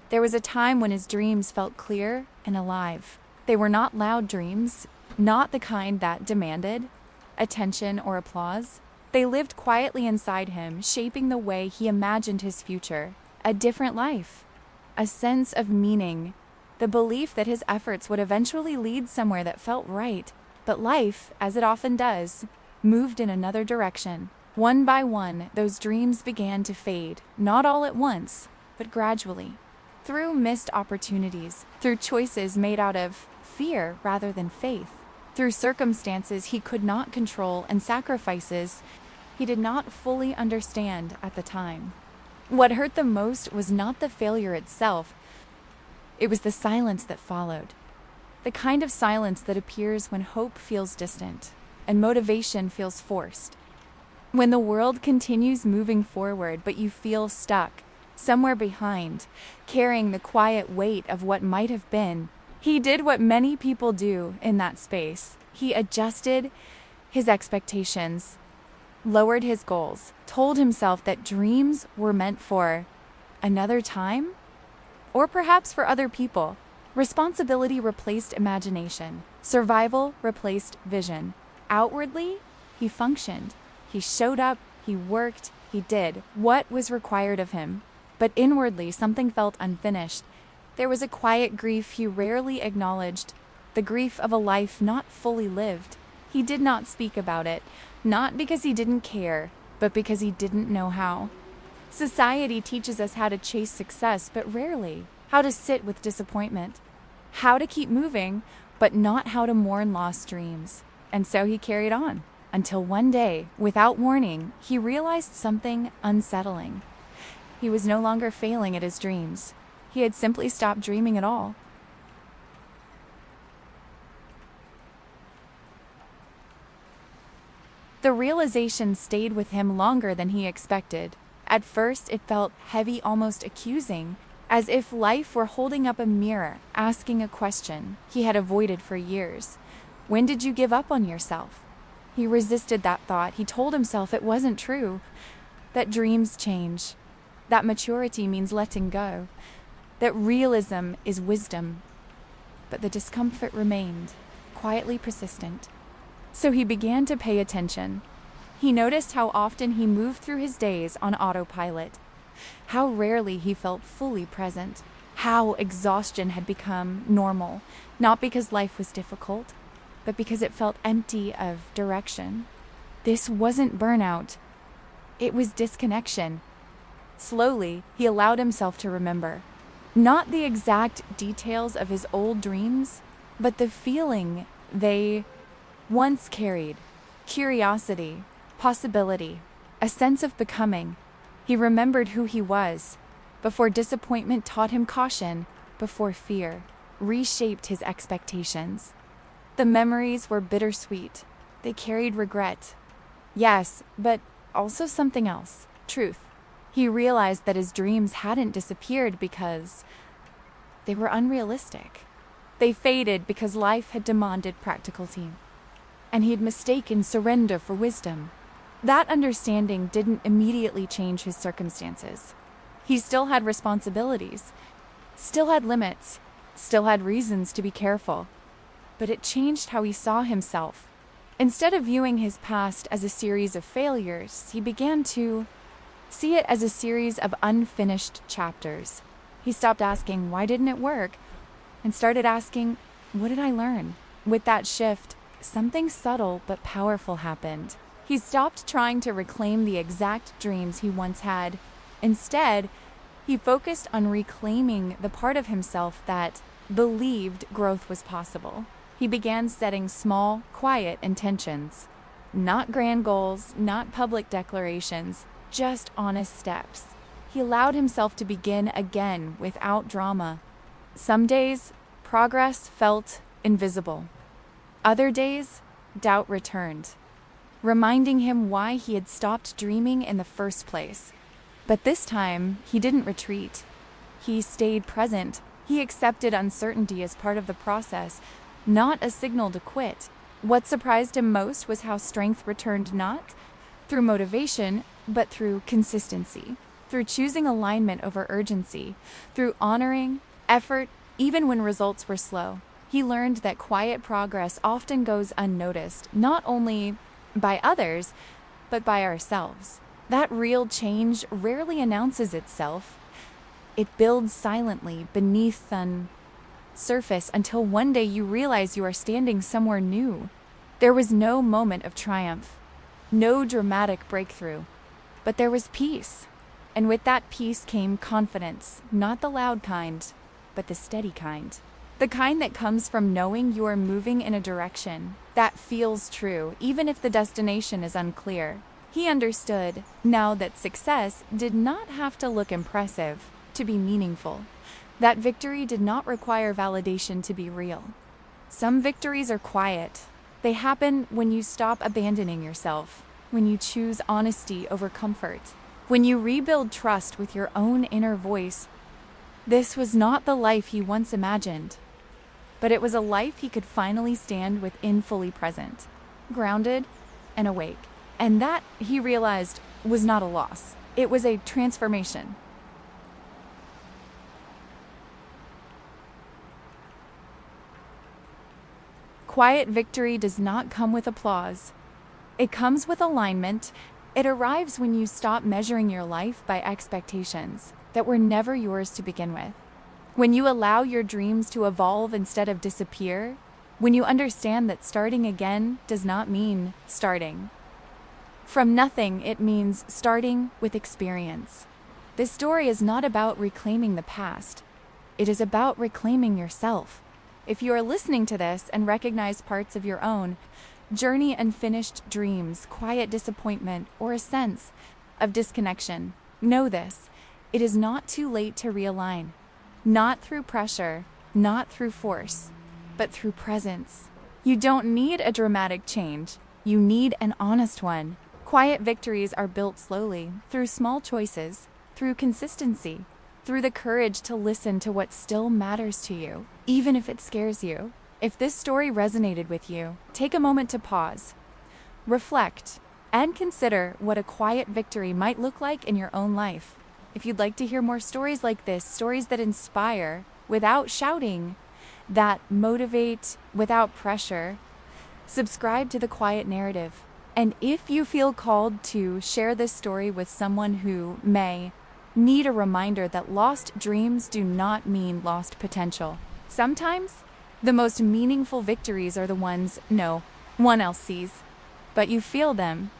There was a time when his dreams felt clear and alive. They were not loud dreams, not the kind that demanded attention or applause. They lived quietly inside him, shaping the way he imagined his future, a different life, a sense of meaning, the belief that his efforts would eventually lead somewhere that felt right. But life, as it often does, moved in another direction. One by one, those dreams began to fade, not all at once, but gradually. Through missed opportunities, through choices made out of fear rather than faith, through circumstances he could not control and sacrifices he did not fully understand at the time. What hurt the most was not the failure itself, it was the silence that followed. The kind of silence that appears when hope feels distant and motivation feels forced. When the world continues moving forward but you feel stuck, somewhere behind, carrying the quiet weight of what might have been. He did what many people do in that space. He adjusted his expectations, lowered his goals, told himself that dreams were meant for another time, or perhaps for other people. Responsibility replaced imagination. Survival replaced vision. Outwardly, he functioned. He showed up, he worked, he did what was required of him. But inwardly, something felt unfinished. There was a quiet grief he rarely acknowledged, the grief of a life not fully lived. He did not speak about it, not because he didn't care, but because he didn't know how. Society teaches us how to chase success, but rarely how to sit with disappointment, how to keep moving, but not how to mourn lost dreams. And so he carried on, until one day, without warning, he realized something unsettling. He was no longer failing at his dreams. He had simply stopped dreaming at all. The realization stayed with him longer than he expected. At first, it felt heavy, almost accusing, as if life were holding up a mirror, asking a question he had avoided for years. When did you give up on yourself? He resisted that thought. He told himself it wasn't true, that dreams change, that maturity means letting go, that realism is wisdom. But the discomfort remained, quietly persistent. So he began to pay attention. He noticed how often he moved through his days on autopilot, how rarely he felt fully present, how exhaustion had become normal, not because life was difficult, but because it felt empty of direction. This wasn't burnout, it was disconnection. Slowly, he allowed himself to remember, not the exact details of his old dreams, but the feeling they once carried: curiosity, possibility, a sense of becoming. He remembered who he was, before disappointment taught him caution, before fear reshaped his expectations. The memories were bittersweet. They carried regret. Yes, but also something else: truth. He realized that his dreams hadn't disappeared because they were unrealistic. They faded because life had demanded practicality, and he had mistaken surrender for wisdom. That understanding didn't immediately change his circumstances. He still had responsibilities, still had limits, still had reasons to be careful. But it changed how he saw himself. Instead of viewing his past as a series of failures, he began to see it as a series of unfinished chapters. He stopped asking, "Why didn't it work?" and started asking, "What did I learn?" With that shift, something subtle but powerful happened. He stopped trying to reclaim the exact dreams he once had. Instead, he focused on reclaiming the part of himself that believed growth was possible. He began setting small, quiet intentions. Not grand goals, not public declarations, just honest steps. He allowed himself to begin again without drama. Some days, progress felt invisible. Other days, doubt returned, reminding him why he had stopped dreaming in the first place. But this time, he didn't retreat. He stayed present. He accepted uncertainty as part of the process, not a signal to quit. What surprised him most was how strength returned not through motivation, but through consistency. through choosing alignment over urgency, through honoring effort even when results were slow. He learned that quiet progress often goes unnoticed, not only by others, but by ourselves. That real change rarely announces itself. It builds silently beneath the surface until one day you realize you are standing somewhere new. There was no moment of triumph, no dramatic breakthrough, but there was peace. And with that peace came confidence, not the loud kind, but the steady kind. The kind that comes from knowing you are moving in a direction that feels true, even if the destination is unclear. He understood now that success did not have to look impressive to be meaningful. That victory did not require validation to be real. Some victories are quiet. They happen when you stop abandoning yourself, when you choose honesty over comfort, when you rebuild trust with your own inner voice. This was not the life he once imagined, but it was a life he could finally stand within, fully present, grounded, and awake. And that, he realized, was not a loss. It was a transformation. Quiet victory does not come with applause. It comes with alignment. It arrives when you stop measuring your life by expectations that were never yours to begin with. When you allow your dreams to evolve instead of disappear. When you understand that starting again does not mean starting from nothing, it means starting with experience. This story is not about reclaiming the past. It is about reclaiming yourself. If you are listening to this and recognize parts of your own journey, unfinished dreams, quiet disappointment, or a sense of disconnection, know this: it is not too late to realign. Not through pressure, not through force, but through presence. You don't need a dramatic change. You need an honest one. Quiet victories are built slowly, through small choices, through consistency, through the courage to listen to what still matters to you, even if it scares you. If this story resonated with you, take a moment to pause, reflect, and consider what a quiet victory might look like in your own life. If you'd like to hear more stories like this, stories that inspire without shouting, that motivate without pressure, subscribe to The Quiet Narrative. And if you feel called to share this story with someone who may need a reminder that lost dreams do not mean lost potential. Sometimes, the most meaningful victories are the ones no one else sees, but you feel them